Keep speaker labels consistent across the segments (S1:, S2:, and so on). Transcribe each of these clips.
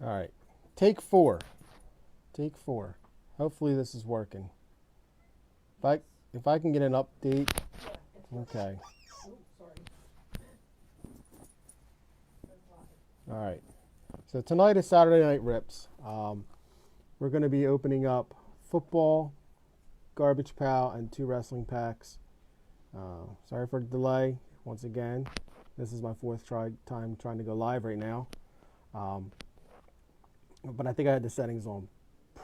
S1: All right, take four. Take four. Hopefully this is working. If I if I can get an update, okay. All right. So tonight is Saturday Night Rips. We're going to be opening up football, garbage pail, and 2 wrestling packs. Sorry for the delay. Once again, this is my fourth time trying to go live right now. But I think I had the settings on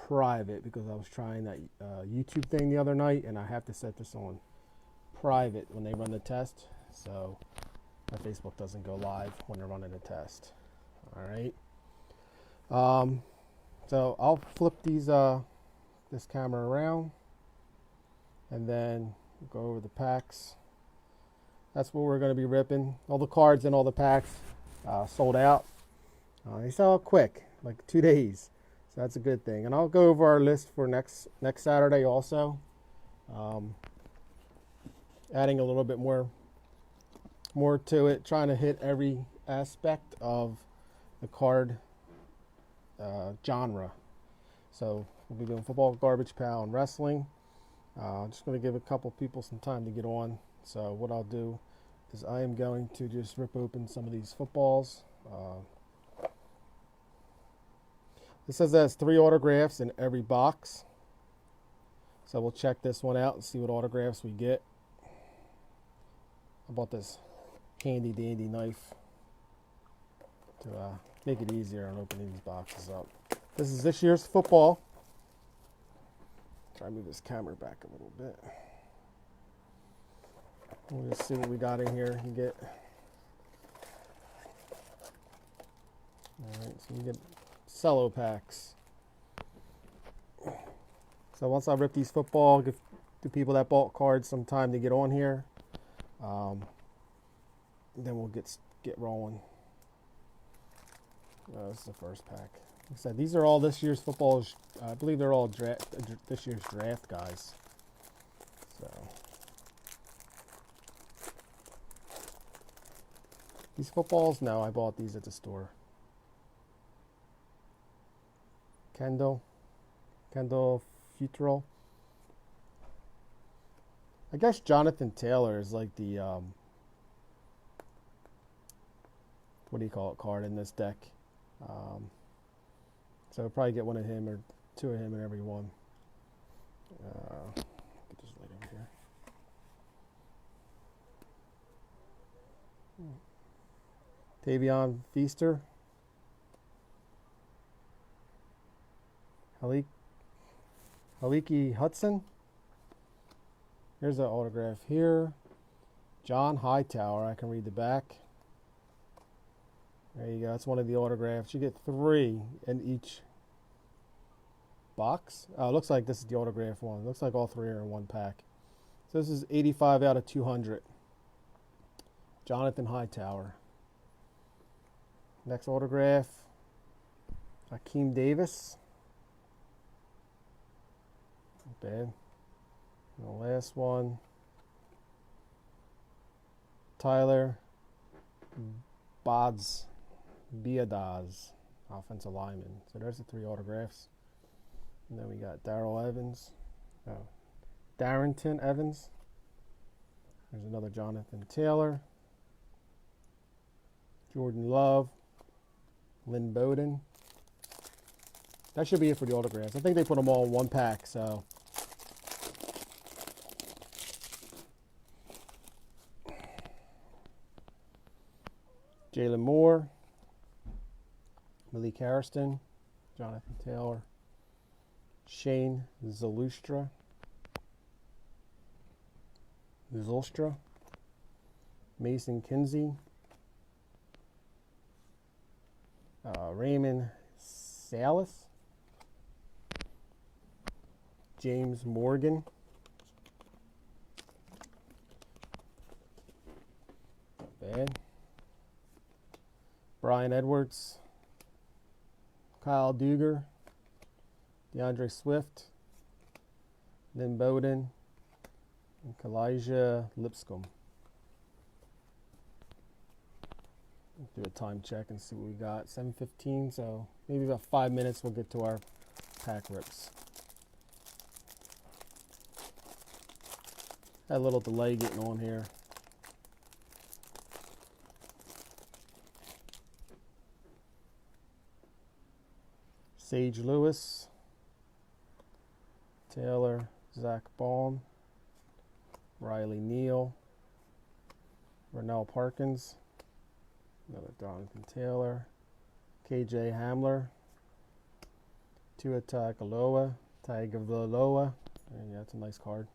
S1: private because I was trying that YouTube thing the other night, and I have to set this on private when they run the test, so my Facebook doesn't go live when they're running the test. All right. So I'll flip this camera around, and then go over the packs. That's what we're going to be ripping. All the cards and all the packs sold out. They sell out quick, like 2 days. So that's a good thing. And I'll go over our list for next Saturday also. Adding a little bit more to it, trying to hit every aspect of the card genre. So we'll be doing football, garbage pail, and wrestling. I'm just going to give a couple people some time to get on. So what I'll do is I am going to just rip open some of these footballs. It says there's 3 autographs in every box. So we'll check this one out and see what autographs we get. I bought this handy dandy knife to make it easier on opening these boxes up. This is this year's football. Try to move this camera back a little bit. We'll just see what we got in here. You get, all right, so you get cello packs. So once I rip these football, give the people that bought cards some time to get on here. Then we'll get rolling. This is the first pack. Like I said, these are all this year's football. I believe they're all this year's draft guys. So these footballs, no, I bought these at the store. Kendall Futrell. I guess Jonathan Taylor is like the what do you call it, card in this deck. So I'll probably get one of him or 2 of him in every one. Get this right over here. Tavion Feaster. Haliki Hudson. Here's the autograph here. John Hightower. I can read the back. There you go. That's one of the autographs. You get 3 in each box. It looks like this is the autograph one. It looks like all 3 are in one pack. So this is 85 out of 200. Jonathan Hightower. Next autograph. Hakeem Davis. Not bad. And the last one. Tyler Biadasz, offensive lineman. So there's the 3 autographs. And then we got Darrington Evans. There's another Jonathan Taylor. Jordan Love. Lynn Bowden. That should be it for the autographs. I think they put them all in one pack, so. Jalen Moore. Malik Harrison. Jonathan Taylor. Shane Zylstra. Mason Kinsey. Raymond Salas. James Morgan. Not bad. Brian Edwards. Kyle Duger. DeAndre Swift. Lynn Bowden. And Kalijah Lipscomb. Do a time check and see what we got. 7:15, so maybe about 5 minutes we'll get to our pack rips. Had a little delay getting on here. Sage Lewis, Taylor, Zach Baum, Riley Neal, Rennell Parkins, another Jonathan Taylor, KJ Hamler, Tua Tagovailoa, yeah, that's a nice card.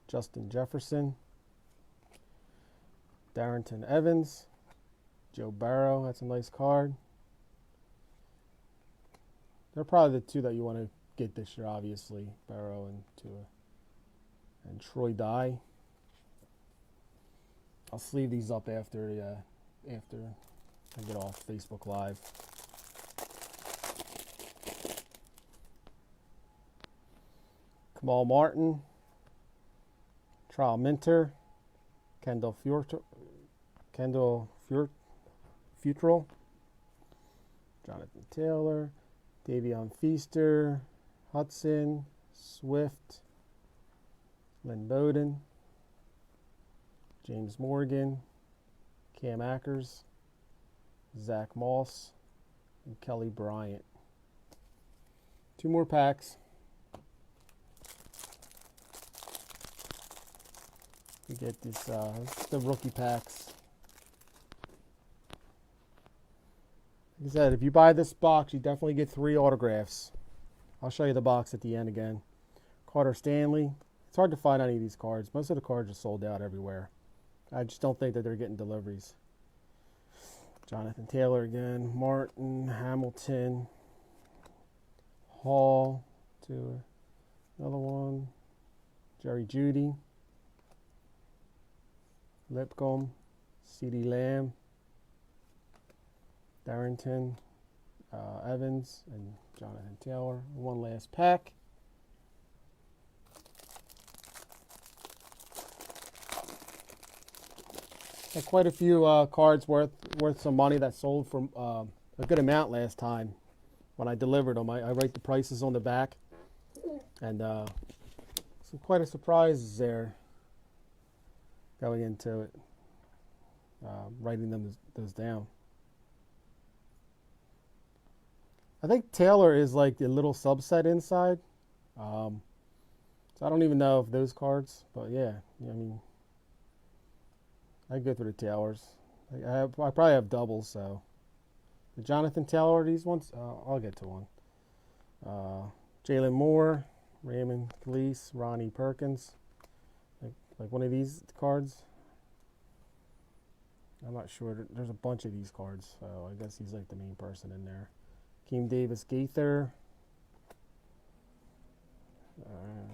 S1: Justin Jefferson, Darrington Evans, Joe Burrow, that's a nice card. They're probably the two that you want to get this year, obviously, Burrow and Tua. And Troy Dye. I'll sleeve these up after I get off Facebook Live. Kamal Martin, Trial Minter, Kendall Futrell, Jonathan Taylor, Davion Feaster, Hudson, Swift, Lynn Bowden, James Morgan, Cam Akers, Zach Moss, and Kelly Bryant. 2 more packs. We get this, the rookie packs. Like I said, if you buy this box, you definitely get 3 autographs. I'll show you the box at the end again. Carter Stanley. It's hard to find any of these cards. Most of the cards are sold out everywhere. I just don't think that they're getting deliveries. Jonathan Taylor again. Martin, Hamilton, Hall, to another one. Jerry Jeudy, Lipcomb, CeeDee Lamb, Darrington, Evans, and Jonathan Taylor. One last pack. Had quite a few cards worth some money that sold for a good amount last time when I delivered them. I write the prices on the back, and quite a surprise there going into it, writing those down. I think Taylor is like the little subset inside, so I don't even know if those cards, but yeah, I mean, I go through the Taylors. I probably have doubles, so the Jonathan Taylor, these ones, I'll get to one. Jalen Moore, Raymond Cleese, Ronnie Perkins, like one of these cards. I'm not sure. There's a bunch of these cards, so I guess he's like the main person in there. Keem Davis Gaither.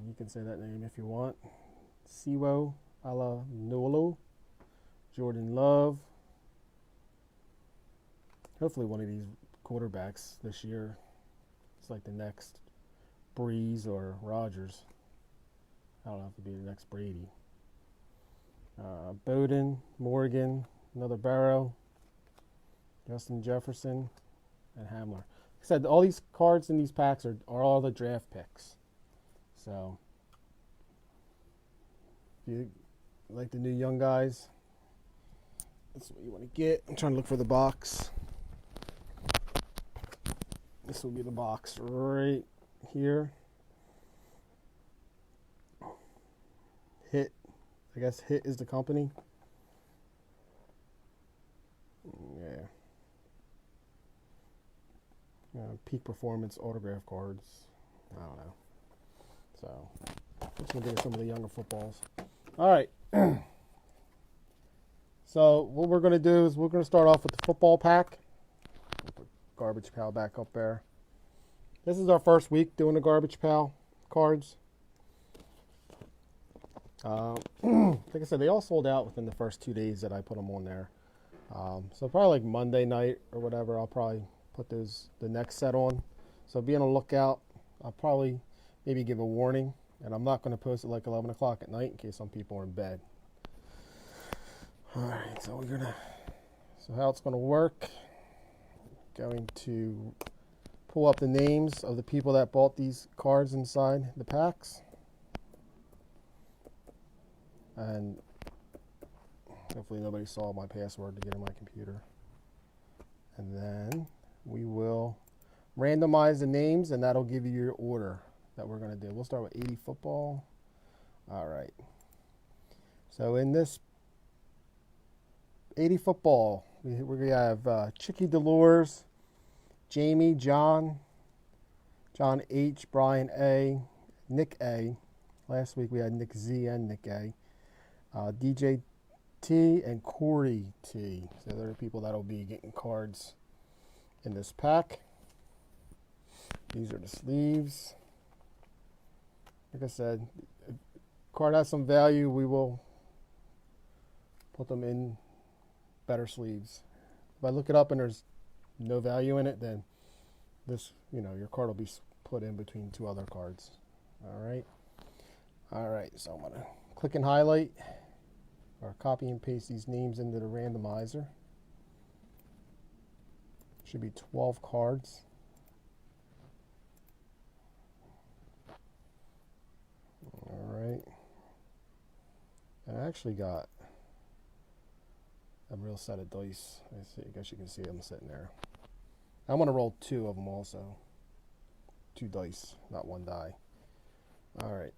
S1: You can say that name if you want. Siwo Alanuolu. Jordan Love. Hopefully one of these quarterbacks this year is like the next Breeze or Rodgers. I don't have to be the next Brady. Bowden, Morgan, another Burrow, Justin Jefferson, and Hamler. Like I said, all these cards in these packs are all the draft picks. So, if you like the new young guys, that's what you want to get. I'm trying to look for the box. This will be the box right here. Hit. I guess Hit is the company. Yeah. Peak Performance autograph cards. I don't know. So, just going to get some of the younger footballs. All right. So, what we're going to do is we're going to start off with the football pack. Put Garbage Pail back up there. This is our first week doing the Garbage Pail cards. Like I said, they all sold out within the first 2 days that I put them on there. So probably like Monday night or whatever, I'll probably put the next set on. So be on the lookout. I'll probably maybe give a warning, and I'm not going to post it like 11 o'clock at night in case some people are in bed. All right, so how it's gonna work? Going to pull up the names of the people that bought these cards inside the packs, and hopefully nobody saw my password to get in my computer. And then we will randomize the names, and that'll give you your order that we're gonna do. We'll start with 80 football. All right. So in this 80 football, we're going to have Chicky Delores, Jamie, John H, Brian A, Nick A. Last week we had Nick Z and Nick A. DJ T and Corey T. So there are people that will be getting cards in this pack. These are the sleeves. Like I said, if card has some value, we will put them in better sleeves. If I look it up and there's no value in it, then this, your card will be put in between two other cards. All right, so I'm going to click and highlight or copy and paste these names into the randomizer. Should be 12 cards. All right. And I actually got a real set of dice. I guess you can see them sitting there. I'm going to roll 2 of them also. 2 dice, not 1 die. All right.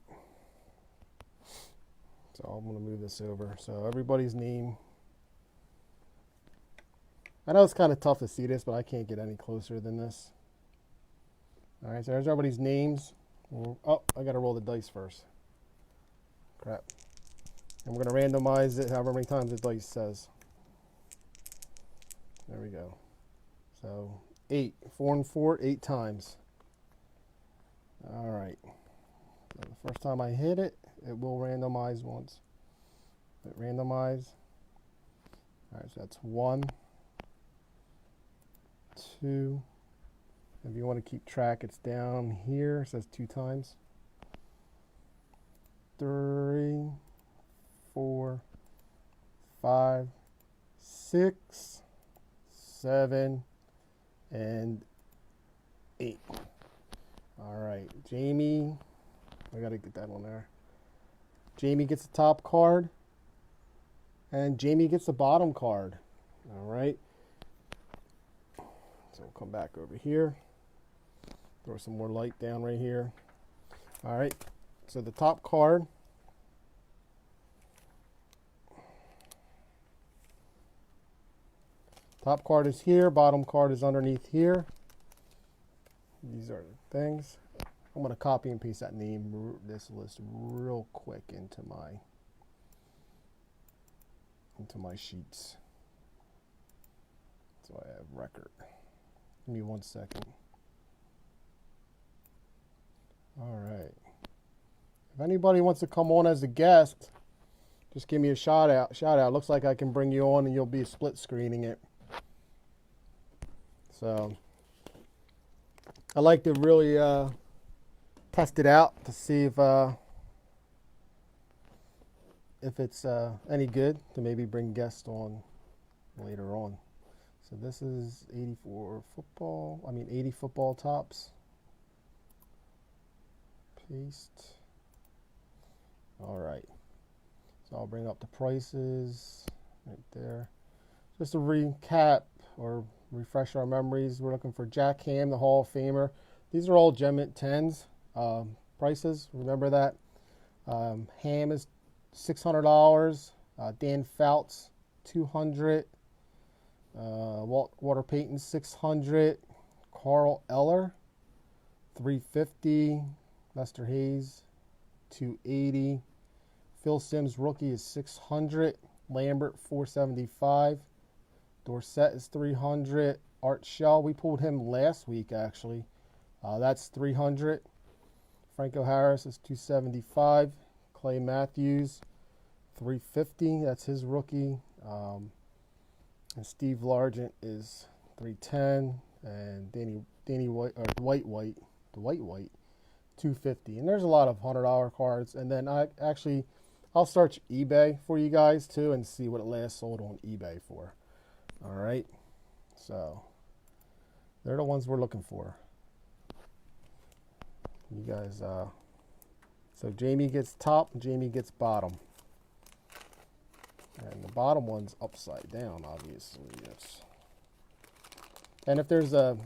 S1: So I'm going to move this over. So everybody's name. I know it's kind of tough to see this, but I can't get any closer than this. All right, so there's everybody's names. Oh, I got to roll the dice first. Crap. And we're going to randomize it however many times the dice says. There we go. So 8, 4 and 4, 8 times. All right. So the first time I hit it, it will randomize once. Hit randomize. All right, so that's 1, 2. If you want to keep track, it's down here. It says 2 times. 3, 4, 5, 6, 7, and 8. All right, Jamie, I gotta get that one there. Jamie gets the top card, and Jamie gets the bottom card. All right, so we'll come back over here, throw some more light down right here. All right, so the top card, is here, bottom card is underneath here. These are the things. I'm going to copy and paste that name, this list real quick into my sheets. So I have record. Give me 1 second. All right. If anybody wants to come on as a guest, just give me a shout out. Looks like I can bring you on and you'll be split screening it. So I like to really test it out to see if it's any good to maybe bring guests on later on. So this is 80 football tops. Paste. All right. So I'll bring up the prices right there. Just to recap or refresh our memories, we're looking for Jack Ham, the Hall of Famer. These are all Gem Mint 10s prices. Remember that. Ham is $600. Dan Fouts, $200. Walter Payton, $600. Carl Eller, $350. Lester Hayes, $280. Phil Simms rookie is $600. Lambert, $475. Dorsett is $300. Art Shell, we pulled him last week actually. That's $300. Franco Harris is $275. Clay Matthews, $350. That's his rookie. And Steve Largent is $310. And Danny White or Dwight White, $250. And there's a lot of $100 cards. And then I I'll search eBay for you guys too and see what it last sold on eBay for. All right. So they're the ones we're looking for. You guys, so Jamie gets top, Jamie gets bottom. And the bottom one's upside down, obviously. Yes. And if there's a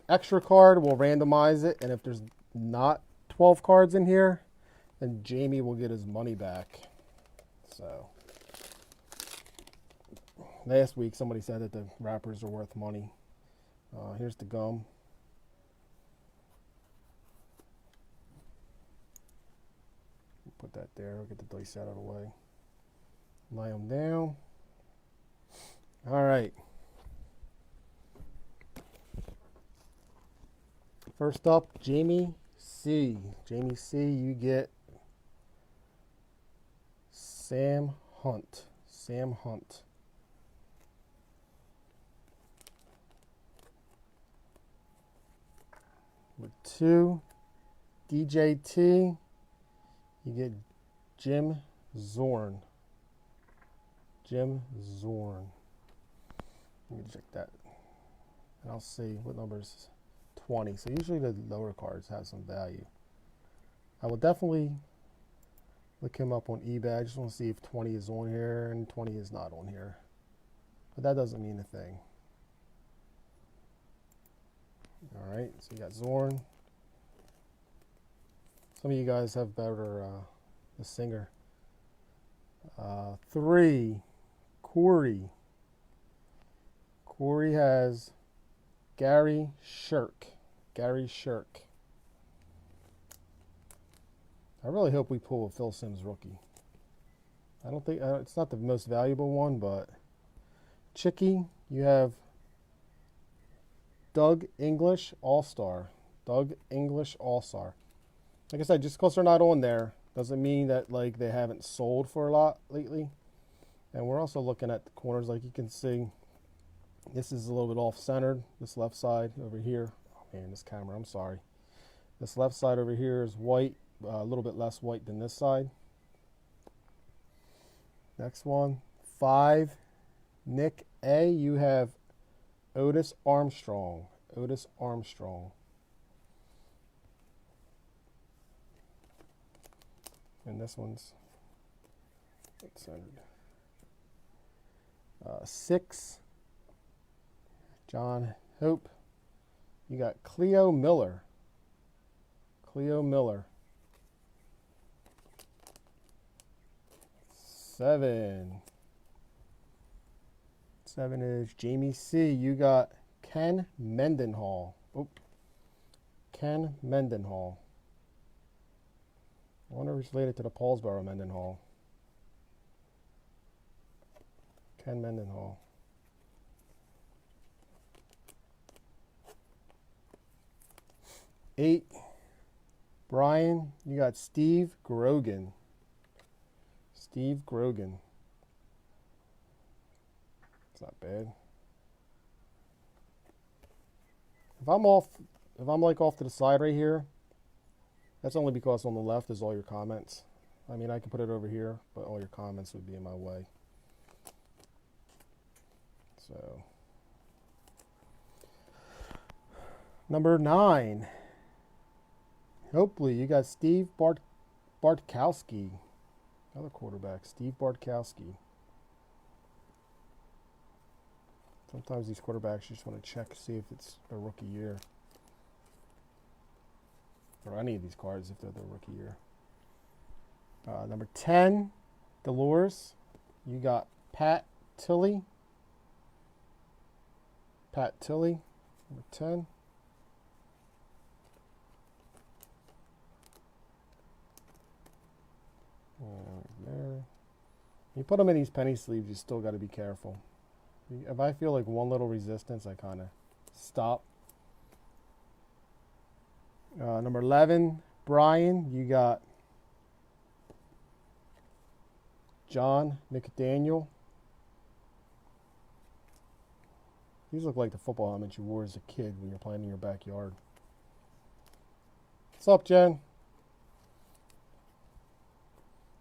S1: extra card, we'll randomize it. And if there's not 12 cards in here, then Jamie will get his money back. So last week somebody said that the wrappers are worth money. Here's the gum. Put that there. We'll get the dice out of the way. Lay them down. All right. First up, Jamie C. Jamie C, you get Sam Hunt. Sam Hunt. With 2, DJT, you get Jim Zorn. Jim Zorn. Let me check that. And I'll see what number is 20. So usually the lower cards have some value. I will definitely look him up on eBay. I just want to see if 20 is on here and 20 is not on here. But that doesn't mean a thing. All right, so you got Zorn. Some of you guys have better the singer. 3, Corey. Corey has Gary Shirk. Gary Shirk. I really hope we pull a Phil Simms rookie. I don't think it's not the most valuable one, but Chicky, you have Doug English All-Star. Doug English All-Star. Like I said, just because they're not on there doesn't mean that like they haven't sold for a lot lately. And we're also looking at the corners, like you can see. This is a little bit off-centered. This left side over here. Oh man, this camera, I'm sorry. This left side over here is white, a little bit less white than this side. Next one, 5, Nick A. You have Otis Armstrong. Otis Armstrong. And this one's centered. 6, John Hope. You got Cleo Miller. Cleo Miller. 7. 7 is Jamie C. You got Ken Mendenhall. Oh, Ken Mendenhall. I wonder if it's related to the Paulsboro Mendenhall. Ken Mendenhall. 8, Brian, you got Steve Grogan. Steve Grogan. It's not bad. If I'm like off to the side right here, that's only because on the left is all your comments. I mean, I can put it over here, but all your comments would be in my way. So, number 9. Hopefully, you got Steve Bartkowski. Another quarterback, Steve Bartkowski. Sometimes these quarterbacks, you just want to check to see if it's a rookie year. Or any of these cards if they're the rookie year. Number 10, Dolores. You got Pat Tilley. Pat Tilley, number 10. There. You put them in these penny sleeves, you still got to be careful. If I feel like one little resistance, I kind of stop. Number 11, Brian, you got John McDaniel. These look like the football helmets you wore as a kid when you're playing in your backyard. What's up, Jen?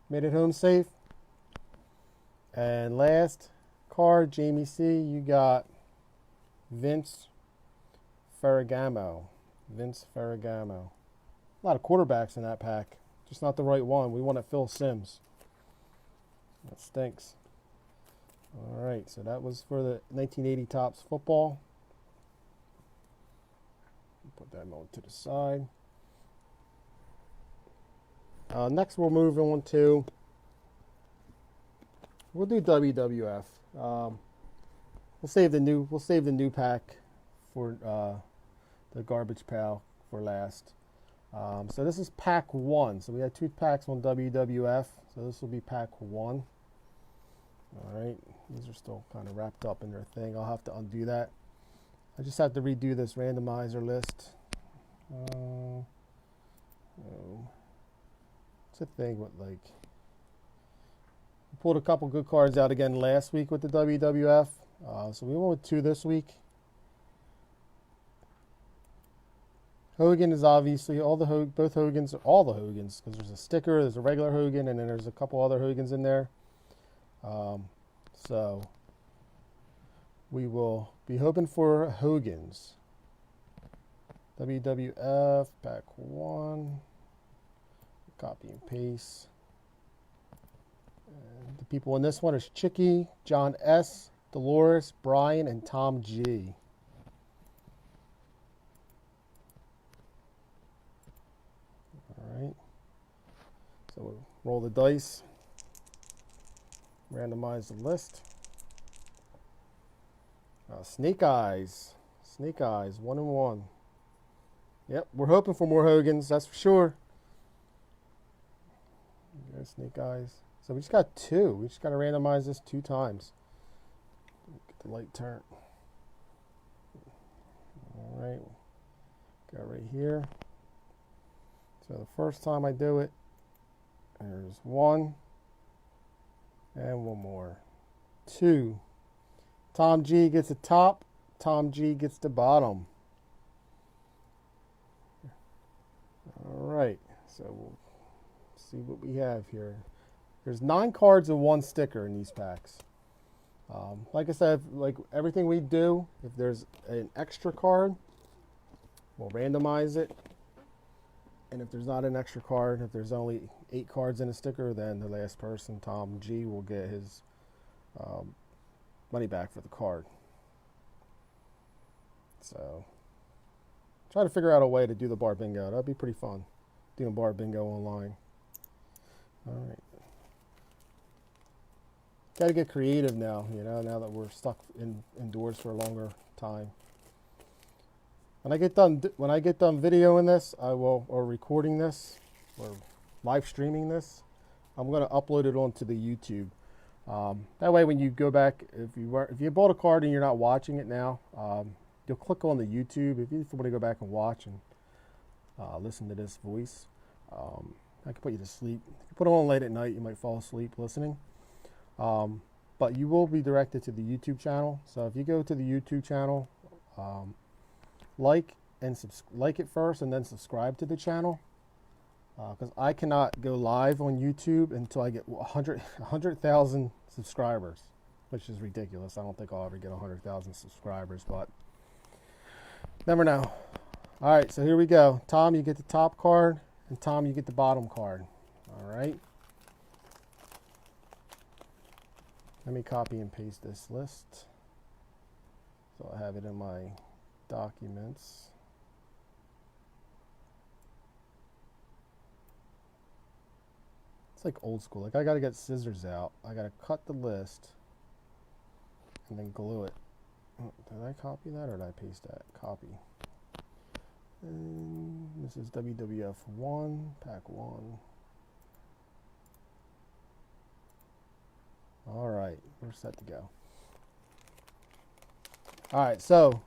S1: Made it home safe. And last card, Jamie C, you got Vince Ferragamo. Vince Ferragamo. A lot of quarterbacks in that pack. Just not the right one. We wanted Phil Simms. That stinks. All right, so that was for the 1980 Topps football. Put that on to the side. Next, we'll move on to. We'll do WWF. We'll save the new pack for the garbage pail for last. So this is pack 1. So we had 2 packs on WWF. So this will be pack 1. All right, these are still kind of wrapped up in their thing. I'll have to undo that. I just have to redo this randomizer list. It's a thing with like. I pulled a couple good cards out again last week with the WWF. So we went with 2 this week. Hogan is obviously all the Hogans, because there's a sticker, there's a regular Hogan, and then there's a couple other Hogans in there. So we will be hoping for Hogans. WWF pack 1. Copy and paste. And the people in this one is Chicky, John S., Dolores, Brian, and Tom G. All right. So we'll roll the dice. Randomize the list. Snake Eyes. Snake Eyes, 1 and 1. Yep, we're hoping for more Hogans, that's for sure. There's Snake Eyes. So we just got 2. We just got to randomize this 2 times. Get the light turned. All right. Go right here. So the first time I do it, there's 1. And 1 more. 2. Tom G gets the top. Tom G gets the bottom. All right. So we'll see what we have here. There's 9 cards and 1 sticker in these packs. Like I said, like everything we do, if there's an extra card, we'll randomize it. And if there's not an extra card, if there's only 8 cards in a sticker, then the last person, Tom G, will get his money back for the card. So, try to figure out a way to do the bar bingo. That'd be pretty fun, doing bar bingo online. All right. Got to get creative now, now that we're stuck indoors for a longer time. When I get done videoing this, or recording this, or live streaming this, I'm going to upload it onto the YouTube. That way, when you go back, if you bought a card and you're not watching it now, you'll click on the YouTube. If you want to go back and watch and listen to this voice, I can put you to sleep. If you put it on late at night, you might fall asleep listening. But you will be directed to the YouTube channel. So if you go to the YouTube channel, like it first and then subscribe to the channel, because I cannot go live on YouTube until I get 100,000 subscribers, which is ridiculous. I don't think I'll ever get 100,000 subscribers, but never know. All right, so here we go. Tom, you get the top card, and Tom, you get the bottom card. All right. Let me copy and paste this list so I have it in my documents. It's like old school. Like I got to get scissors out. I got to cut the list and then glue it. Oh, did I copy that or did I paste that? Copy. And this is WWF 1, pack 1. All right, we're set to go. All right, so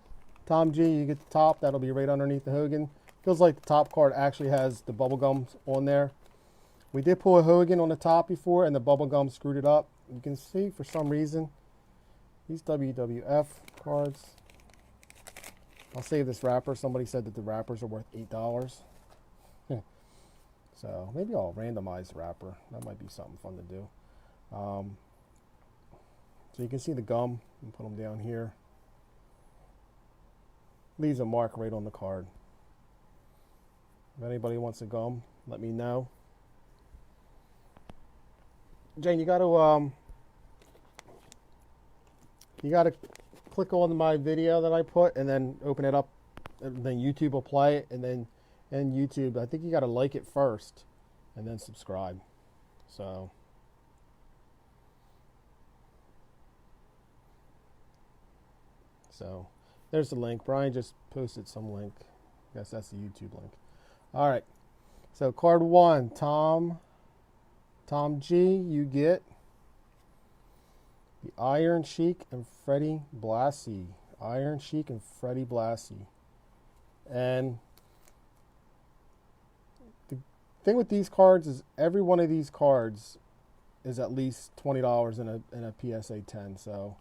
S1: Tom G, you get the top. That'll be right underneath the Hogan. Feels like the top card actually has the bubble gum on there. We did pull a Hogan on the top before, and the bubble gum screwed it up. You can see for some reason these WWF cards. I'll save this wrapper. Somebody said that the wrappers are worth $8. So maybe I'll randomize the wrapper. That might be something fun to do. So you can see the gum. And put them down here. Leaves a mark right on the card. If anybody wants a gum, let me know. Jane, you got to click on my video that I put and then open it up, and then YouTube will play it, and then YouTube, I think you got to like it first and then subscribe. So there's the link. Brian just posted some link. I guess that's the YouTube link. All right. So card 1, Tom G, you get the Iron Sheik and Freddie Blassie. Iron Sheik and Freddie Blassie. And the thing with these cards is every one of these cards is at least $20 in a PSA 10. So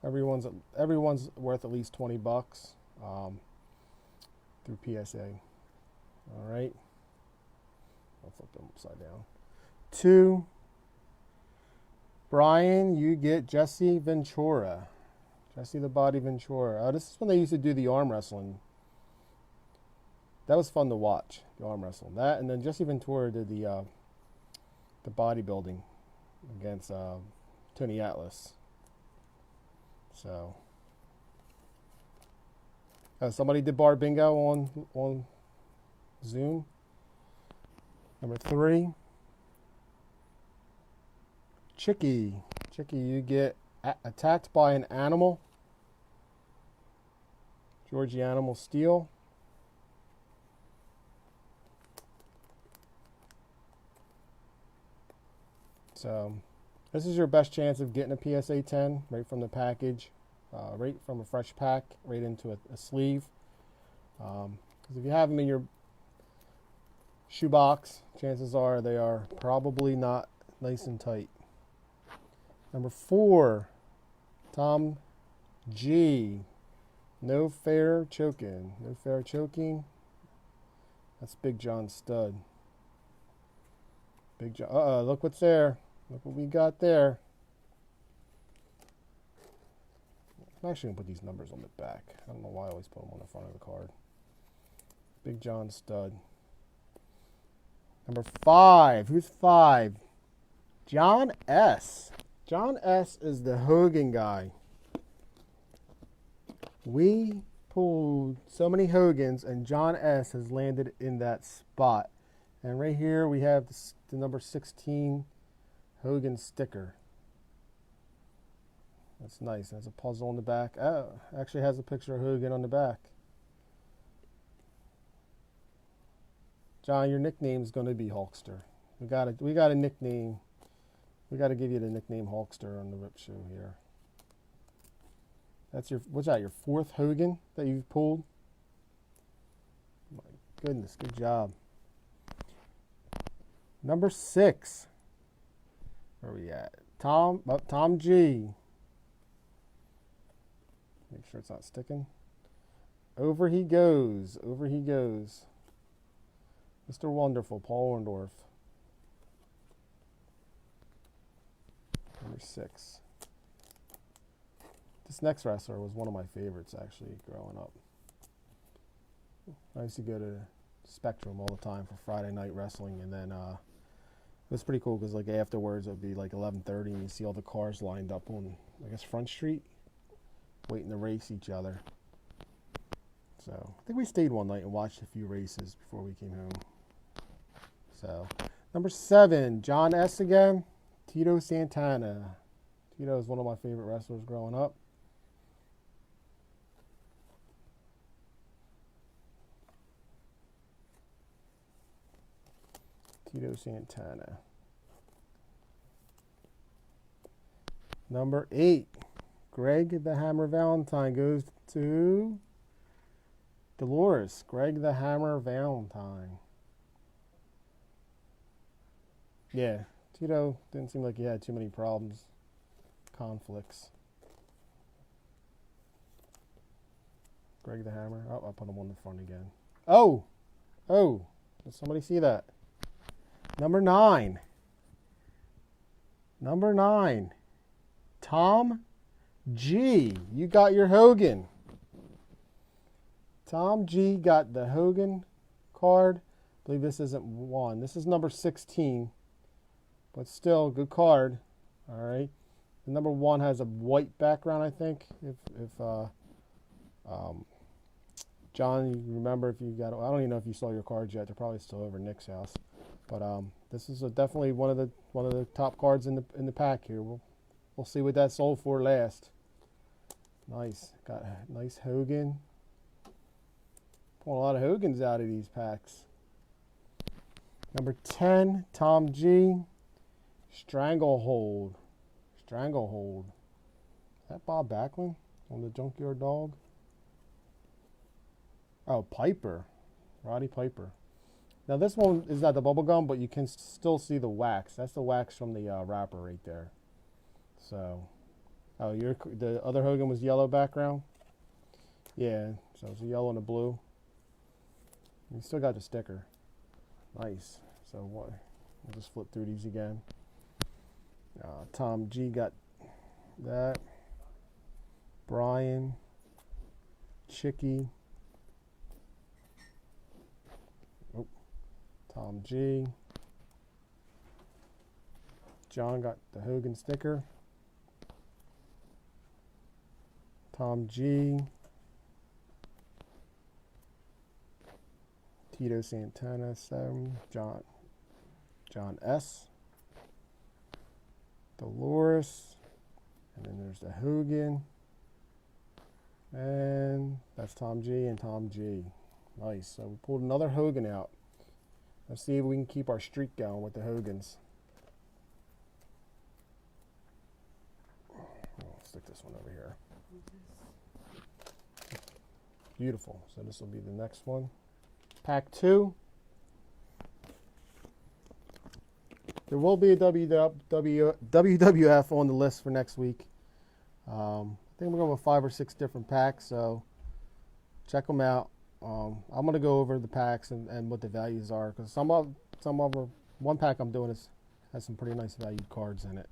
S1: everyone's worth at least $20 through PSA. All right. I'll flip them upside down. 2, Brian, you get Jesse Ventura. Jesse the Body Ventura. This is when they used to do the arm wrestling. That was fun to watch, the arm wrestling. That, and then Jesse Ventura did the bodybuilding against Tony Atlas. So, somebody did bar bingo on Zoom. Number 3, Chicky, you get Attacked by an Animal. Georgie Animal Steel. So this is your best chance of getting a PSA 10 right from the package, right from a fresh pack, right into a sleeve. Because if you have them in your shoebox, chances are they are probably not nice and tight. Number 4, Tom G. No fair choking. No fair choking. That's Big John Stud. Big John. Look what's there. Look what we got there. I'm actually going to put these numbers on the back. I don't know why I always put them on the front of the card. Big John Stud. Number 5. Who's 5? John S. John S. is the Hogan guy. We pulled so many Hogans, and John S. has landed in that spot. And right here we have the number 16 Hogan sticker. That's nice. There's a puzzle on the back. Oh, actually has a picture of Hogan on the back. John, your nickname is going to be Hulkster. We got a nickname. We got to give you the nickname Hulkster on the Rip Show here. That's what's that, your 4th Hogan that you've pulled? My goodness, good job. Number 6. Where are we at? Tom G. Make sure it's not sticking. Over he goes. Over he goes. Mr. Wonderful, Paul Orndorff. Number 6. This next wrestler was one of my favorites, actually, growing up. I used to go to Spectrum all the time for Friday night wrestling, and then it was pretty cool because like afterwards it would be like 11:30, and you see all the cars lined up on, I guess, Front Street, waiting to race each other. So I think we stayed one night and watched a few races before we came home. So number 7, John S. again, Tito Santana. Tito is one of my favorite wrestlers growing up. Tito Santana. Number 8, Greg the Hammer Valentine goes to Dolores. Greg the Hammer Valentine. Yeah, Tito didn't seem like he had too many problems, conflicts. Greg the Hammer. Oh, I'll put him on the front again. Oh! Did somebody see that? Number 9. Number 9. Tom G. You got your Hogan. Tom G got the Hogan card. I believe this isn't 1. This is number 16. But still, good card. All right. The number 1 has a white background, I think. If John, you remember if you got, I don't even know if you saw your cards yet. They're probably still over Nick's house. But this is definitely one of the top cards in the pack here. We'll see what that sold for last. Nice. Got a nice Hogan. Pulling a lot of Hogans out of these packs. Number 10, Tom G. Stranglehold. Stranglehold. Is that Bob Backlund on the Junkyard Dog? Oh, Piper. Roddy Piper. Now this one is not the bubble gum, but you can still see the wax. That's the wax from the wrapper right there. So, oh, the other Hogan was yellow background? Yeah, so it's a yellow and a blue. You still got the sticker. Nice. So what? We'll just flip through these again. Tom G got that. Brian. Chicky. Oh, Tom G. John got the Hogan sticker. Tom G. Tito Santana 7. John S. Dolores. And then there's the Hogan. And that's Tom G and Tom G. Nice. So we pulled another Hogan out. Let's see if we can keep our streak going with the Hogans. I'll stick this one over here. Beautiful. So this will be the next one. Pack 2. There will be a WWF on the list for next week. I think we're going with 5 or 6 different packs, so check them out. I'm going to go over the packs and what the values are, because some of them, one pack I'm doing has some pretty nice valued cards in it.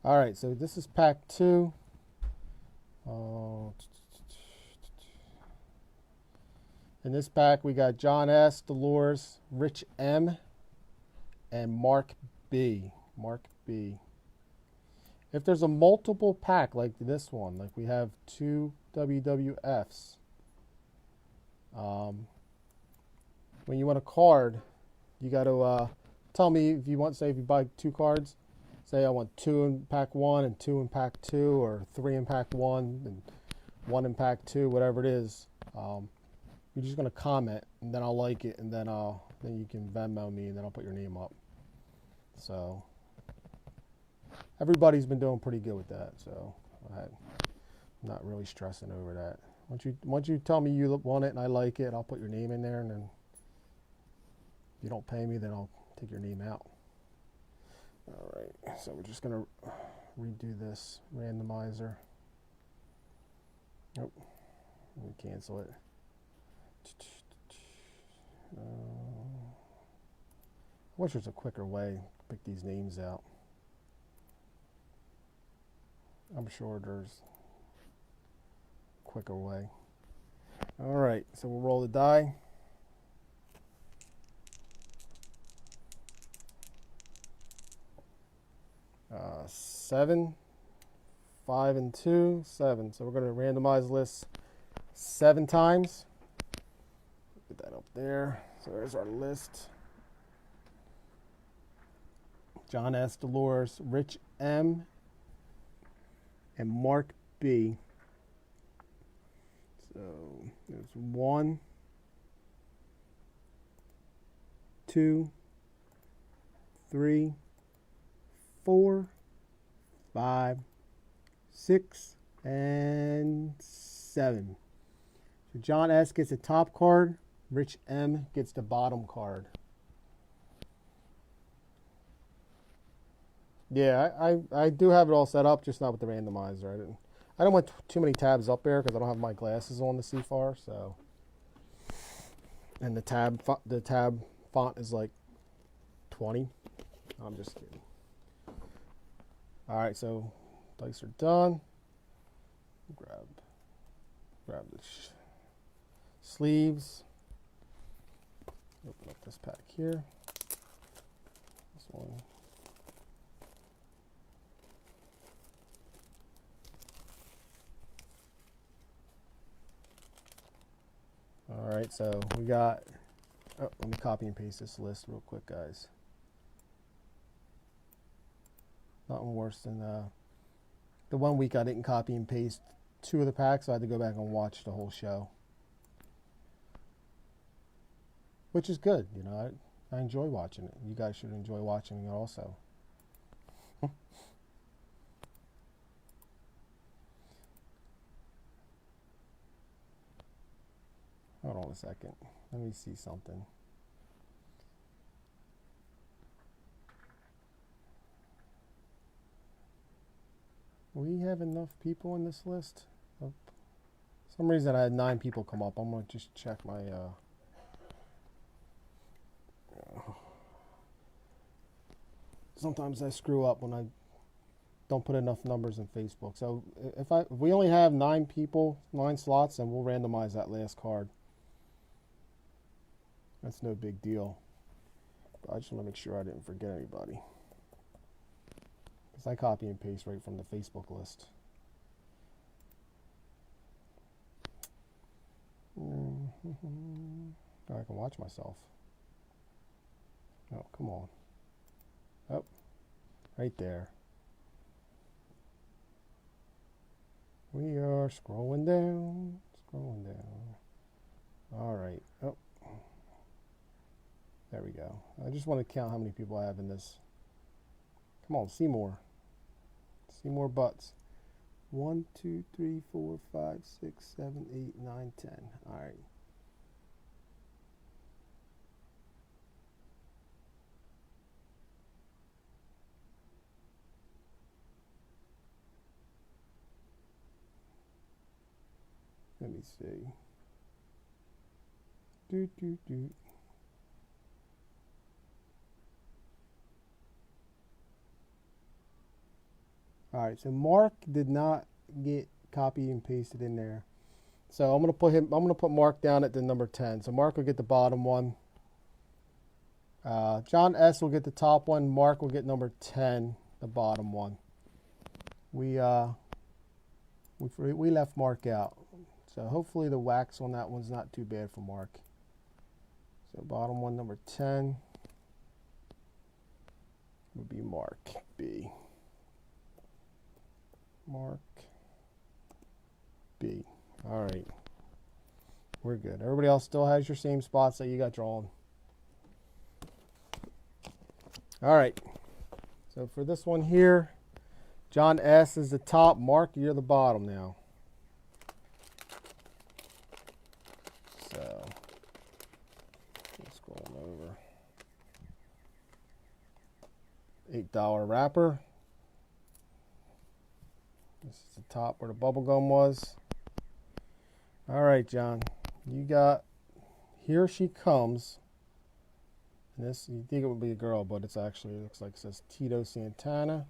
S1: All right, so this is pack 2. In this pack, we got John S., Dolores, Rich M., and Mark B. Mark B. If there's a multiple pack like this one, like we have 2 WWFs, when you want a card, you got to tell me if you want, say if you buy 2 cards, say I want 2 in pack 1 and 2 in pack 2, or 3 in pack 1 and 1 in pack 2, whatever it is. You're just going to comment, and then I'll like it, and then you can Venmo me, and then I'll put your name up. So everybody's been doing pretty good with that, so I'm not really stressing over that. Once you tell me you want it and I like it, I'll put your name in there, and then if you don't pay me, then I'll take your name out. All right, so we're just going to redo this randomizer. Nope, let me cancel it. I wish there's a quicker way to pick these names out. I'm sure there's a quicker way. All right, so we'll roll the die. Seven, 5 and 2, 7. So we're going to randomize lists 7 times. Put that up there. So there's our list. John S., Dolores, Rich M., and Mark B. So there's 1, 2, 3, 4, 5, 6, and 7. So John S. gets the top card. Rich M. gets the bottom card. Yeah, I do have it all set up, just not with the randomizer. I don't want too many tabs up there because I don't have my glasses on to see far. So, and the tab font is like 20. I'm just kidding. All right, so dice are done. Grab the sleeves. Open up this pack here. This one. All right, so we got, oh, let me copy and paste this list real quick, guys. Nothing worse than the 1 week I didn't copy and paste 2 of the packs, so I had to go back and watch the whole show. Which is good, you know, I enjoy watching it. You guys should enjoy watching it also. Hold on a second. Let me see something. We have enough people in this list? Oh, for some reason I had 9 people come up. I'm going to just check my... Sometimes I screw up when I don't put enough numbers in Facebook. So if we only have 9 people, 9 slots, then we'll randomize that last card. That's no big deal. But I just want to make sure I didn't forget anybody. Because I copy and paste right from the Facebook list. I can watch myself. Oh, come on. Oh, right there. We are scrolling down, scrolling down. All right. Oh, there we go. I just want to count how many people I have in this. Come on, see more. See more butts. 1, 2, 3, 4, 5, 6, 7, 8, 9, 10. All right. Let me see. All right, so Mark did not get copy and pasted in there. So I'm gonna put Mark down at the number 10. So Mark will get the bottom one. John S will get the top one. Mark will get number 10, the bottom one. We left Mark out. So hopefully the wax on that one's not too bad for Mark. So bottom one, number 10, would be Mark B. Mark B. All right. We're good. Everybody else still has your same spots that you got drawn. All right. So for this one here, John S is the top. Mark, you're the bottom now. So let's go over. $8 wrapper. This is the top where the bubble gum was. All right, John, you got Here She Comes. And this, you think it would be a girl, but it's actually, it looks like it says Tito Santana.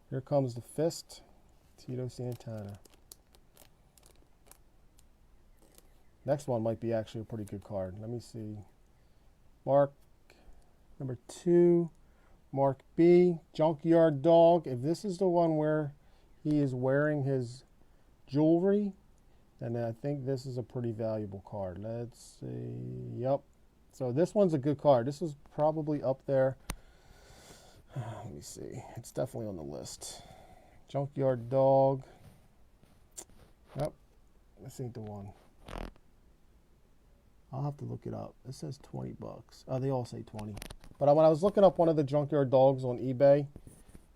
S1: Here Comes the Fist, Tito Santana. Next one might be actually a pretty good card. Let me see. Mark, number 2. Mark B, Junkyard Dog. If this is the one where he is wearing his jewelry, then I think this is a pretty valuable card. Let's see. Yep. So this one's a good card. This is probably up there. Let me see. It's definitely on the list. Junkyard Dog. Yep. This ain't the one. I'll have to look it up. It says 20 bucks. Oh, they all say 20. But when I was looking up one of the Junkyard Dogs on eBay,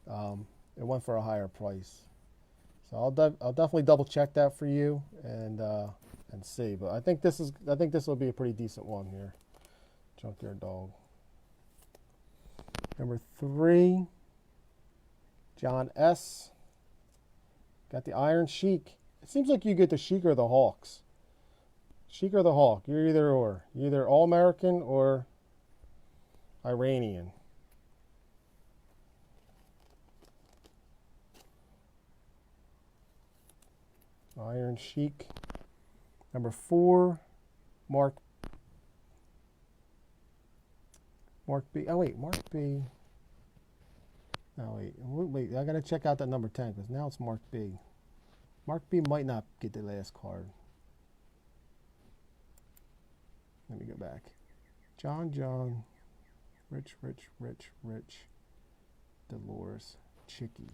S1: it went for a higher price. So I'll definitely double check that for you and see. But I think this will be a pretty decent one here. Junkyard Dog. Number 3, John S. Got the Iron Sheik. It seems like you get the Sheik or the Hawks. Sheik or the Hawk. You're either or. You're either All-American or Iranian. Iron Sheik. Number 4, Mark B. Oh, wait, Mark B. Oh, wait, I got to check out that number 10 because now it's Mark B. Mark B might not get the last card. Let me go back. John, Rich, Dolores, Chicky.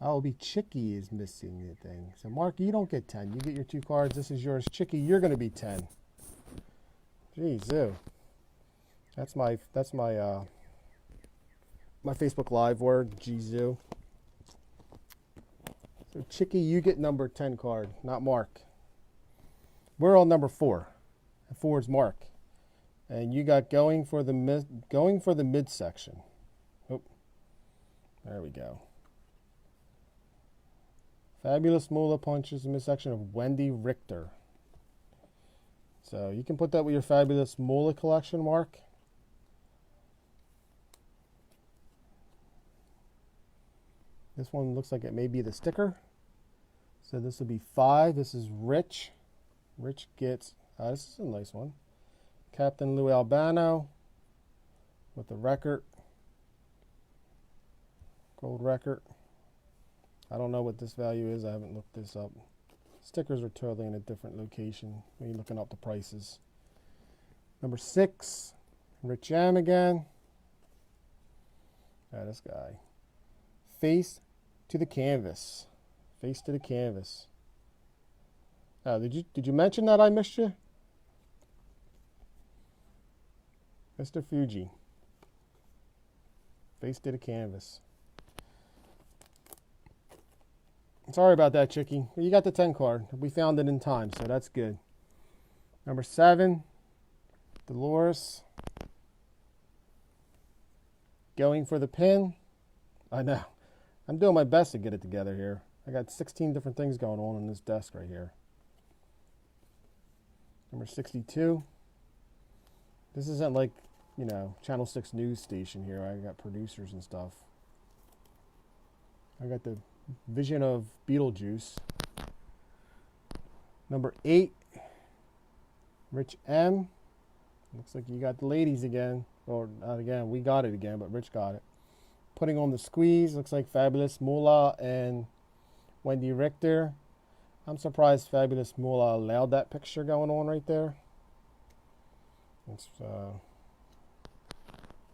S1: Oh, it'll be Chicky is missing the thing. So, Mark, you don't get 10. You get your 2 cards. This is yours. Chicky, you're going to be 10. Jeez, ew. That's my my Facebook Live word, Jizu. So, Chicky, you get number 10 card, not Mark. We're on number 4. And 4 is Mark. And you got going for the midsection. Oh, there we go. Fabulous Moolah punches the midsection of Wendy Richter. So you can put that with your Fabulous Moolah collection, Mark. This one looks like it may be the sticker. So this will be 5. This is Rich. Rich gets, this is a nice one. Captain Lou Albano with the record. Gold record. I don't know what this value is. I haven't looked this up. Stickers are totally in a different location when you're looking up the prices. Number 6, Rich M again. This guy. Face to the canvas. Face to the canvas. Oh, did you mention that I missed you? Mr. Fuji. Face to the canvas. Sorry about that, Chicky. You got the 10 card. We found it in time, so that's good. Number 7, Dolores. Going for the pin. I know. I'm doing my best to get it together here. I got 16 different things going on this desk right here. Number 62. This isn't like, Channel 6 news station here. I got producers and stuff. I got the Vision of Beetlejuice. Number 8, Rich M. Looks like you got the ladies again. Or not again, we got it again, but Rich got it. Putting on the squeeze. Looks like Fabulous Moolah and Wendy Richter. I'm surprised Fabulous Moolah allowed that picture going on right there. It's a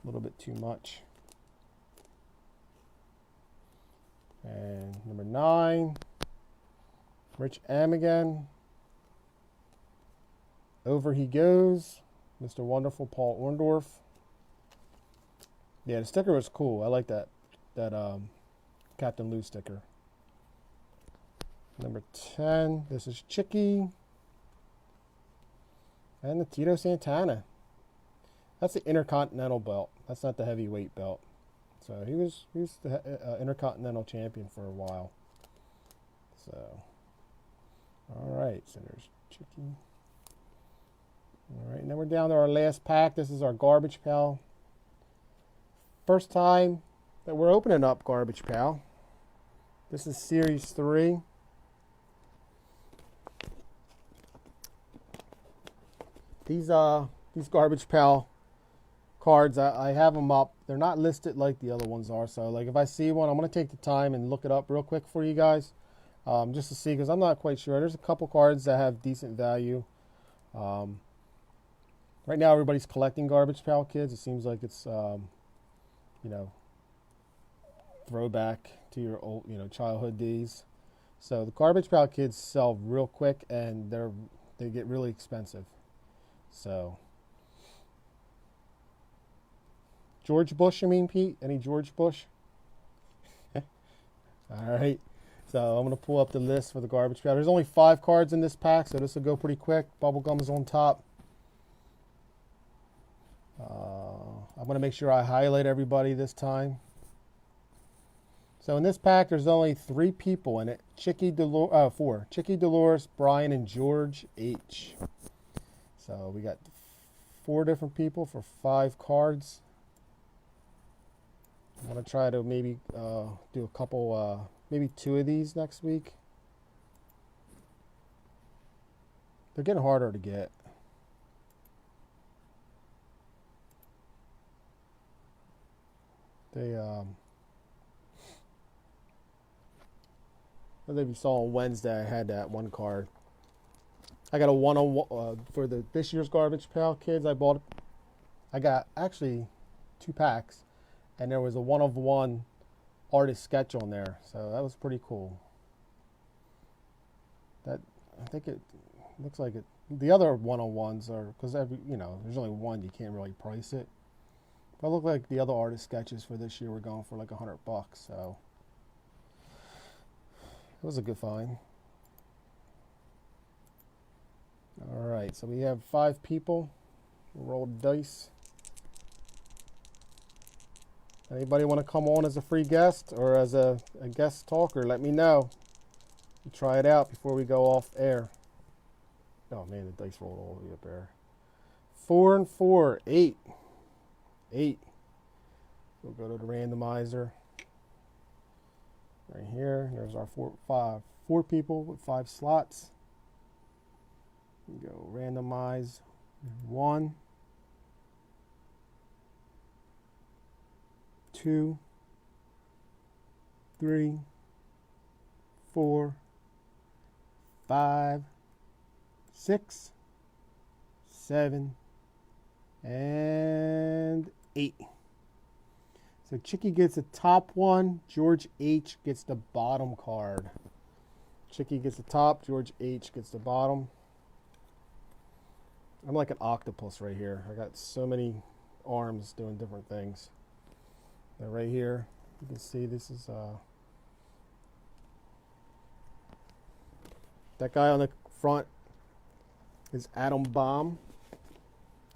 S1: little bit too much. And number 9, Rich M again. Over he goes, Mr. Wonderful Paul Orndorff. Yeah, the sticker was cool. I like that Captain Lou sticker. Number 10, this is Chicky. And the Tito Santana. That's the Intercontinental belt. That's not the heavyweight belt. So he was the Intercontinental champion for a while. So, all right. So there's Chicky. All right. Now we're down to our last pack. This is our Garbage Pal. First time that we're opening up Garbage Pal. This is Series 3. These Garbage Pal cards, I have them up. They're not listed like the other ones are. So, like, if I see one, I'm going to take the time and look it up real quick for you guys, just to see, because I'm not quite sure. There's a couple cards that have decent value. Right now, everybody's collecting Garbage Pal kids. It seems like it's, throwback to your old, childhood days. So the Garbage Pal kids sell real quick, and they get really expensive. So. George Bush, you mean, Pete? Any George Bush? All right. So I'm going to pull up the list for the Garbage Pal. There's only 5 cards in this pack, so this will go pretty quick. Bubblegum is on top. I'm going to make sure I highlight everybody this time. So in this pack, there's only 3 people in it. Four. Chicky, Dolores, Brian, and George H. So we got 4 different people for 5 cards. I'm going to try to maybe do a couple, maybe 2 of these next week. They're getting harder to get. I think you saw on Wednesday, I had that 1 card. I got a 1-on-1 for this year's Garbage Pail Kids. I got actually 2 packs, and there was a 1-of-1 artist sketch on there, so that was pretty cool. I think it looks like it. The other 1-on-1s are, because there's only one, you can't really price it. But it looked like the other artist sketches for this year were going for like $100, so it was a good find. All right, so we have 5 people. We'll roll dice. Anybody want to come on as a free guest or as a guest talker? Let me know. We'll try it out before we go off air. Oh man, the dice rolled all the way up there. 4 and 4, 8. 8. We'll go to the randomizer. Right here, there's our 4 people with 5 slots. We go randomize 1, 2, 3, 4, 5, 6, 7, and 8. So Chicky gets the top one, George H gets the bottom card. Chicky gets the top, George H gets the bottom. I'm like an octopus right here. I got so many arms doing different things. Now right here, you can see this is that guy on the front is Atom Bomb.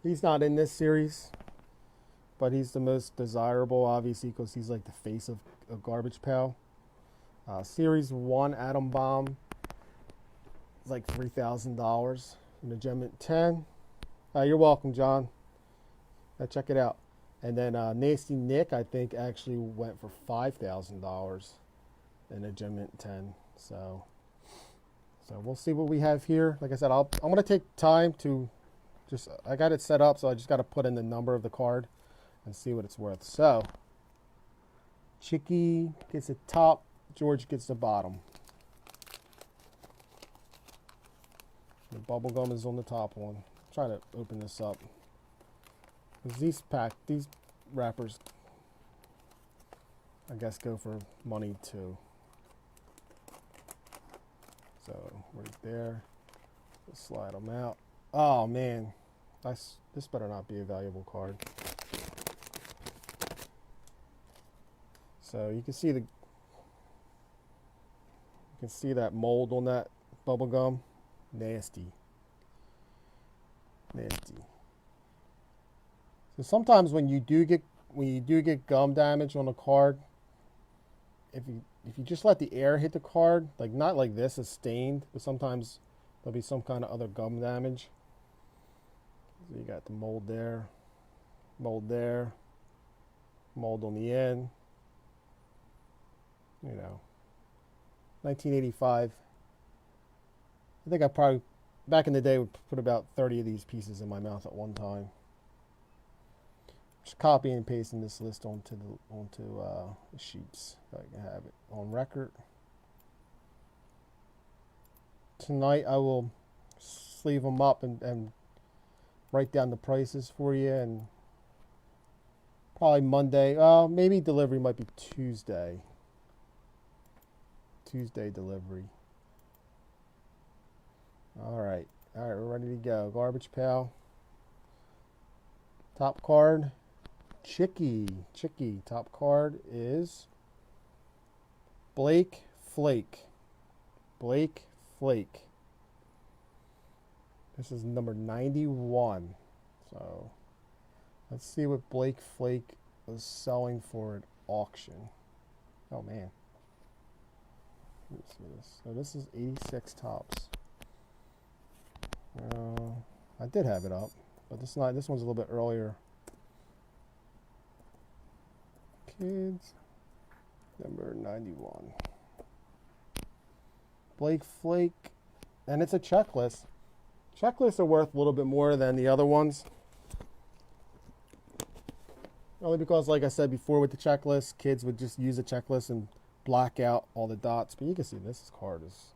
S1: He's not in this series, but he's the most desirable, obviously, because he's like the face of Garbage Pail. Series 1 Atom Bomb is like $3,000 in the Gem Mint 10. You're welcome, John. Check it out. And then Nasty Nick, I think, actually went for $5,000 in a Gem Mint 10. So we'll see what we have here. Like I said, I'm going to take time to I got it set up, so I just got to put in the number of the card and see what it's worth. So Chicky gets the top, George gets the bottom. The bubble gum is on the top one. Try to open this up. These wrappers, I guess, go for money too. So right there, just slide them out. Oh man, this better not be a valuable card. So you can see that mold on that bubble gum. Nasty. So sometimes when you do get gum damage on a card, if you just let the air hit the card, like not like this, it's stained, but sometimes there'll be some kind of other gum damage. So you got the mold there, mold on the end. 1985. I think I probably, back in the day, would put about 30 of these pieces in my mouth at one time. Just copying and pasting this list onto the sheets so I can have it on record. Tonight I will sleeve them up and write down the prices for you, and probably Monday. Maybe delivery might be Tuesday. Tuesday delivery. All right, we're ready to go. Garbage Pail. Top card, Chicky. Top card is Blake Flake. This is number 91. So let's see what Blake Flake was selling for at auction. Oh man, Let me see this. So this is 86 tops. I did have it up, but this one's a little bit earlier. Kids, number 91. Blake Flake, and it's a checklist. Checklists are worth a little bit more than the other ones. Only because, like I said before, with the checklist, kids would just use a checklist and black out all the dots. But you can see this card is...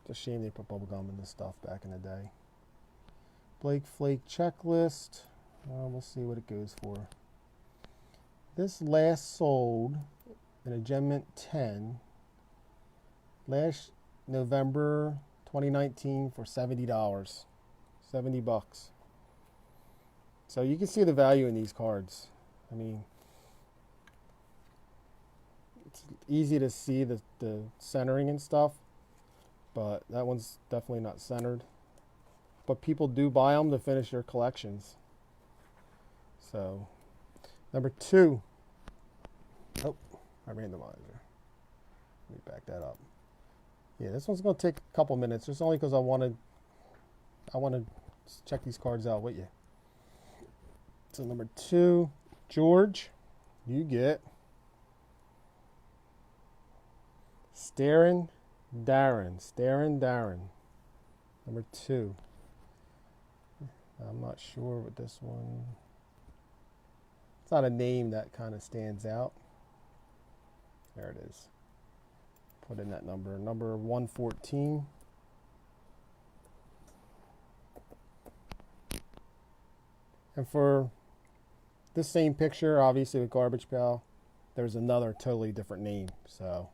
S1: It's a shame they put bubble gum in this stuff back in the day. Blake Flake checklist. We'll see what it goes for. This last sold in a Gem Mint 10 last November 2019 for $70. 70 bucks. So you can see the value in these cards. I mean, it's easy to see the centering and stuff, but that one's definitely not centered. But people do buy them to finish their collections. So, number 2. Oh, my randomizer. Let me back that up. Yeah, this one's going to take a couple minutes, just only because I want to check these cards out with you. So number 2, George, you get Starin' Darren. Number 2. I'm not sure what this one. It's not a name that kind of stands out. There it is. Put in that number 114. And for this same picture, obviously with Garbage Pail, there's another totally different name. So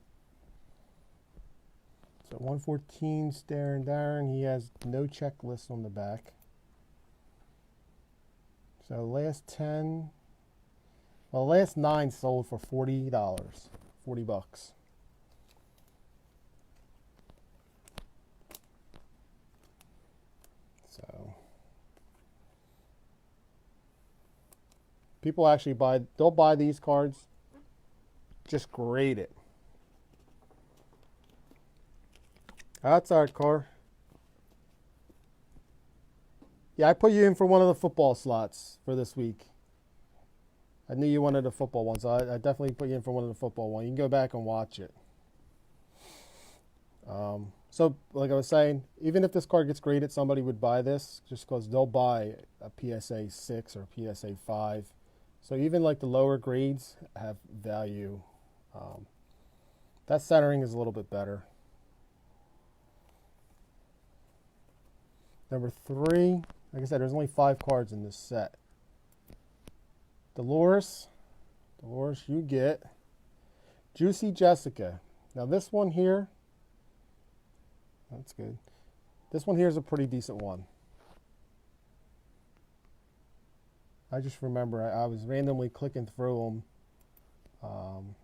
S1: 114, Starin' Darren. He has no checklist on the back. So last 10, well, last 9 sold for $40, 40 bucks. So people actually they'll buy these cards, just grade it. That's our car. Yeah, I put you in for one of the football slots for this week. I knew you wanted a football one, so I definitely put you in for one of the football one. You can go back and watch it. So, like I was saying, even if this card gets graded, somebody would buy this just because they'll buy a PSA 6 or PSA 5. So even like the lower grades have value. That centering is a little bit better. Number 3, like I said, there's only 5 cards in this set. Dolores, you get Juicy Jessica. Now this one here, that's good. This one here is a pretty decent one. I just remember I was randomly clicking through them.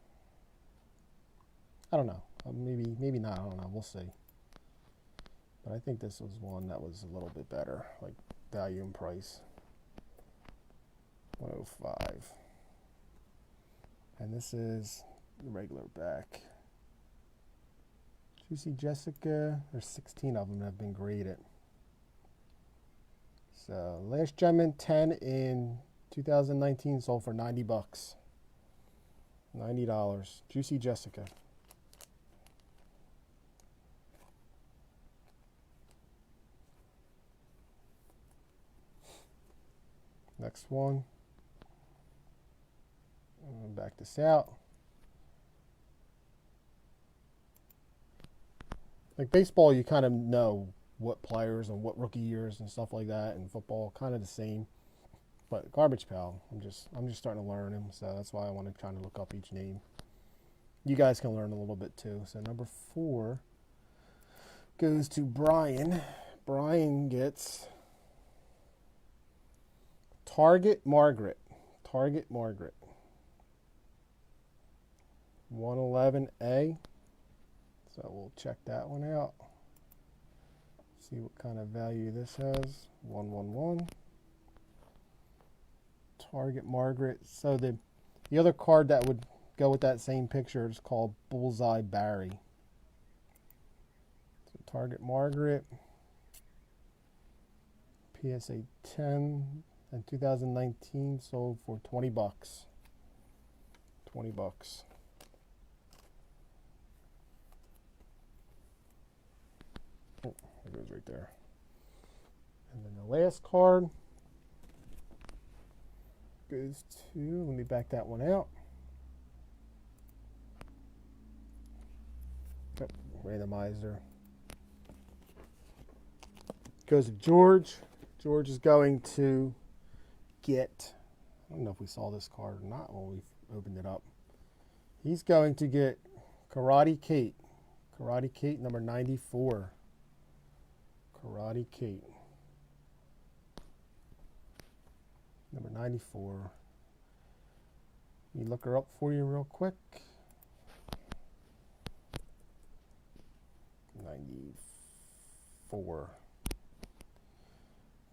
S1: I don't know. Maybe not. I don't know. We'll see. But I think this was one that was a little bit better, like value and price. 105. And this is the regular back. Juicy Jessica, there's 16 of them that have been graded. So last Gem Mint 10 in 2019 sold for 90 bucks. $90. Juicy Jessica. Next one. I'm going to back this out. Like baseball, you kind of know what players and what rookie years and stuff like that, and football kind of the same. But Garbage Pail, I'm just starting to learn him, so that's why I want to kind of look up each name. You guys can learn a little bit too. So number 4 goes to Brian. Brian gets Target Margaret. 111A. So we'll check that one out. See what kind of value this has. 111. Target Margaret. So the other card that would go with that same picture is called Bullseye Barry. Target Margaret, PSA 10 in 2019, sold for 20 bucks. 20 bucks. Oh, it goes right there. And then the last card goes to, let me back that one out. Oh, randomizer. Goes to George. George is going to get, I don't know if we saw this card or not when we opened it up. He's going to get Karate Kate. Karate Kate number 94. Karate Kate. Number 94. Let me look her up for you real quick. 94.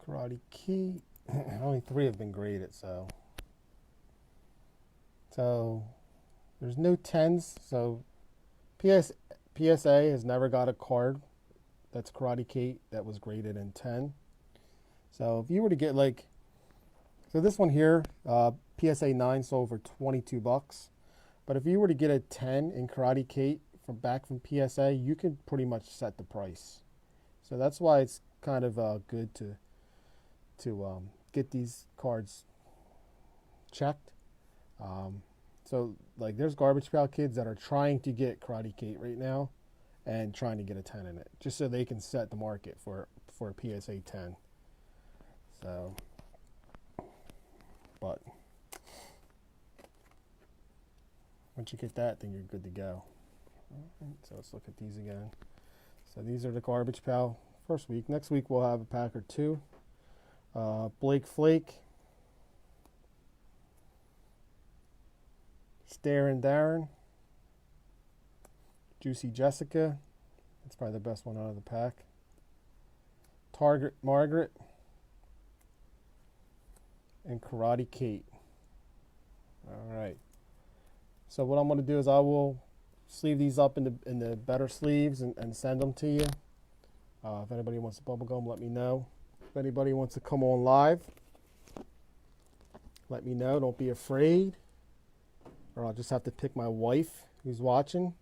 S1: Karate Kate. Only 3 have been graded, so there's no 10s. So PSA has never got a card that's Karate Kate that was graded in 10. So if you were to get like, so this one here, PSA 9 sold for 22 bucks. But if you were to get a 10 in Karate Kate from PSA, you can pretty much set the price. So that's why it's kind of good to get these cards checked. So like there's Garbage Pail Kids that are trying to get Karate Kate right now and trying to get a 10 in it, just so they can set the market for a PSA 10. So, but once you get that, then you're good to go. So let's look at these again. So these are the Garbage Pail first week. Next week we'll have a pack or 2. Blake Flake, Starin' Darren, Juicy Jessica, that's probably the best one out of the pack. Target Margaret, and Karate Kate. All right. So what I'm going to do is I will sleeve these up in the better sleeves and send them to you. If anybody wants a bubble gum, let me know. If anybody wants to come on live, let me know. Don't be afraid. Or I'll just have to pick my wife who's watching.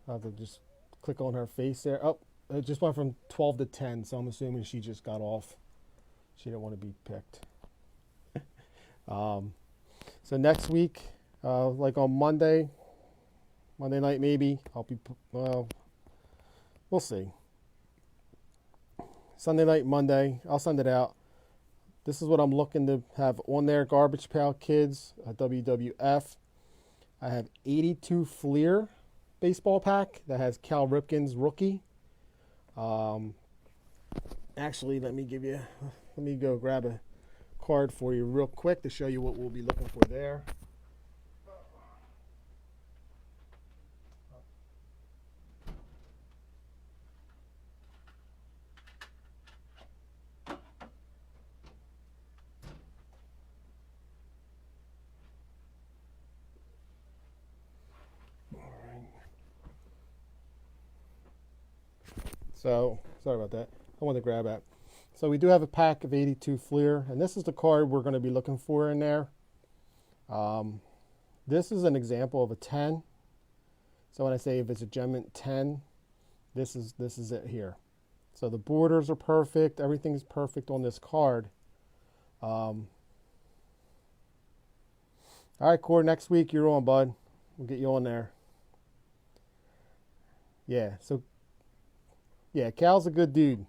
S1: I'll have to just click on her face there. Oh, it just went from 12 to 10, so I'm assuming she just got off. She didn't want to be picked. So next week, like on Monday night maybe, well, we'll see. Sunday night, Monday, I'll send it out. This is what I'm looking to have on there. Garbage Pail Kids, WWF. I have 82 Fleer baseball pack that has Cal Ripken's rookie. Actually, let me go grab a card for you real quick to show you what we'll be looking for there. So, sorry about that. I wanted to grab that. So we do have a pack of 82 Fleer, and this is the card we're going to be looking for in there. This is an example of a 10. So when I say if it's a Gem 10, this is it here. So the borders are perfect. Everything's perfect on this card. All right, Core, next week you're on, bud. We'll get you on there. Yeah, Cal's a good dude.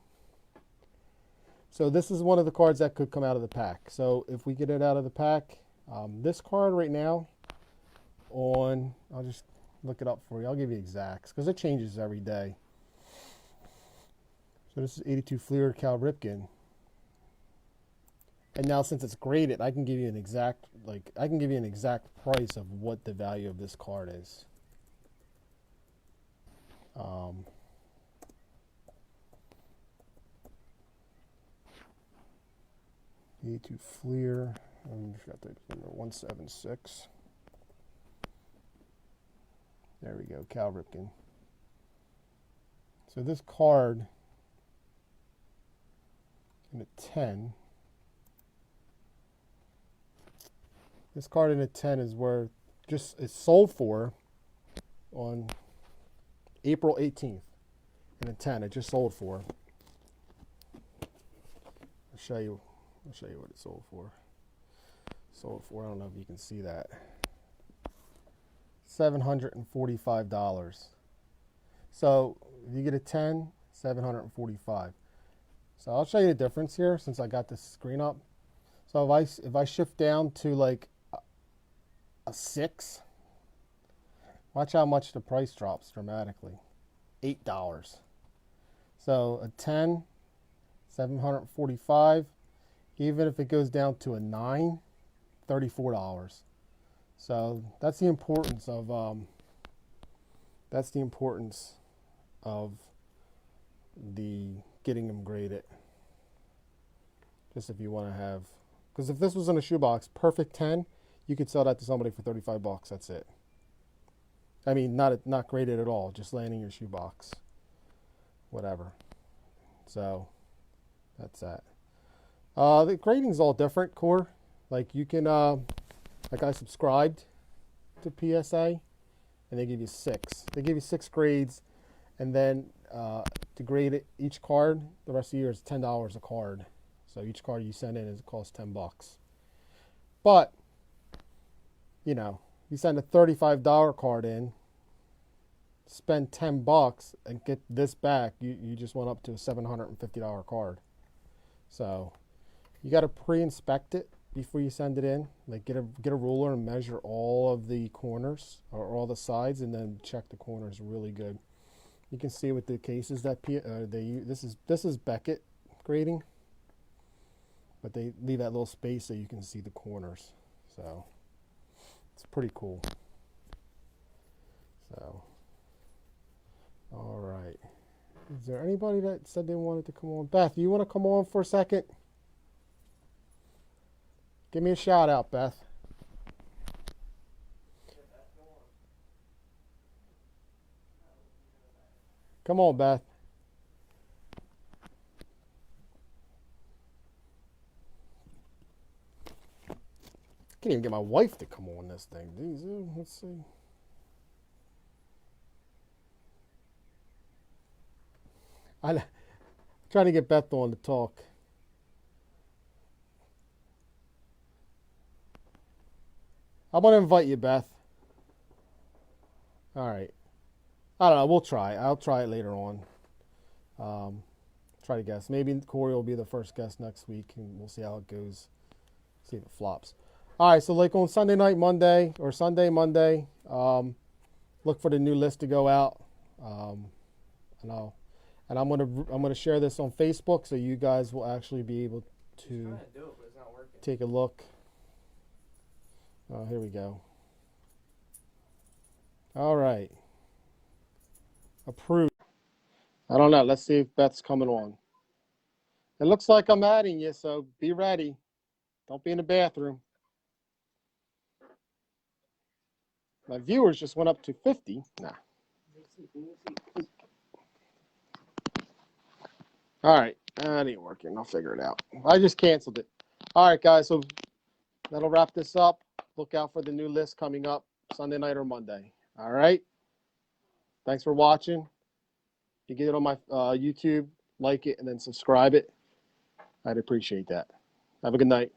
S1: So this is one of the cards that could come out of the pack. So if we get it out of the pack, this card right now I'll just look it up for you. I'll give you exacts because it changes every day. So this is 82 Fleer Cal Ripken. And now since it's graded, I can give you an exact price of what the value of this card is. 82 Fleer, I forgot the number 176. There we go, Cal Ripken. So this card in a 10. This card in a 10 is where it's sold for on April 18th. In a 10, it just sold for. I'll show you what it sold for. Sold for, I don't know if you can see that. $745. So if you get a 10, $745. So I'll show you the difference here since I got this screen up. So if I shift down to like a 6, watch how much the price drops dramatically. $8. So a 10, $745. Even if it goes down to a 9, $34. So that's the importance of the getting them graded. Just if you want to have, because if this was in a shoebox, perfect 10, you could sell that to somebody for $35. That's it. I mean, not graded at all, just laying in your shoebox, whatever. So that's that. The grading's all different, Core. Like you can, like I subscribed to PSA, and they give you 6. They give you 6 grades, and then to grade it, each card, the rest of the year is $10 a card. So each card you send in costs $10. But you know, you send a $35 card in, spend $10 and get this back, you just went up to a $750 card. So you got to pre-inspect it before you send it in. Like get a ruler and measure all of the corners or all the sides, and then check the corners really good. You can see with the cases that they use. This is Beckett grading, but they leave that little space so you can see the corners. So it's pretty cool. So, all right. Is there anybody that said they wanted to come on? Beth, you want to come on for a second? Give me a shout out, Beth. Come on, Beth. Can't even get my wife to come on this thing. Let's see. I'm trying to get Beth on to talk. I'm going to invite you, Beth. All right. I don't know. We'll try. I'll try it later on. Try to guess. Maybe Corey will be the first guest next week, and we'll see how it goes. See if it flops. All right. So like on Sunday, Monday, look for the new list to go out. And I'm gonna share this on Facebook, so you guys will actually be able to take a look. Oh, here we go. All right. Approved. I don't know. Let's see if Beth's coming on. It looks like I'm adding you, so be ready. Don't be in the bathroom. My viewers just went up to 50. Nah. All right. That ain't working. I'll figure it out. I just canceled it. All right, guys. So that'll wrap this up. Look out for the new list coming up Sunday night or Monday. All right. Thanks for watching. If you get it on my YouTube, like it, and then subscribe it, I'd appreciate that. Have a good night.